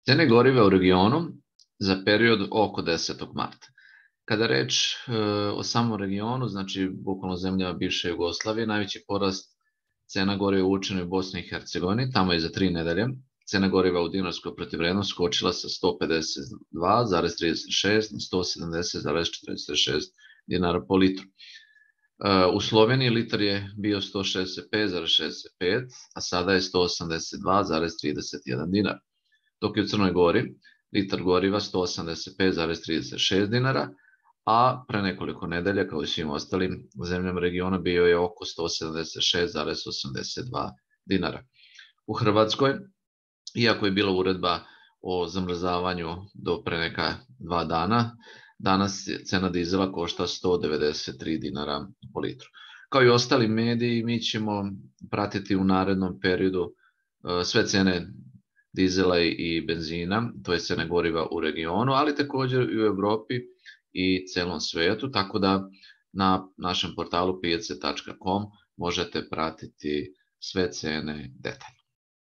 Cene goriva u regionu za period oko 10. marta. Kada je reč o samom regionu, znači bukvalno zemljama bivše Jugoslavije, najveći porast cena goriva učinjeno u Bosni i Hercegovini, tamo je za 3 nedelje. Cena goriva u dinarskoj protivvrednosti skočila sa 152,36 na 170,46 dinara po litru. U Sloveniji litar je bio 165,65, a sada je 182,31 dinar. Dok je u Crnoj Gori litar goriva 185,36 dinara, a pre nekoliko nedelja, kao i svim ostalim zemljama regiona, bio je oko 176,82 dinara. U Hrvatskoj, iako je bila uredba o zamrzavanju do pre neka 2 dana, danas cena dizela košta 193 dinara po litru. Kao i ostali mediji, mi ćemo pratiti u narednom periodu sve cene dizela i benzina, to je cene goriva u regionu, ali također i u Evropi i celom svetu, tako da na našem portalu pijace.com možete pratiti sve cene detaljno.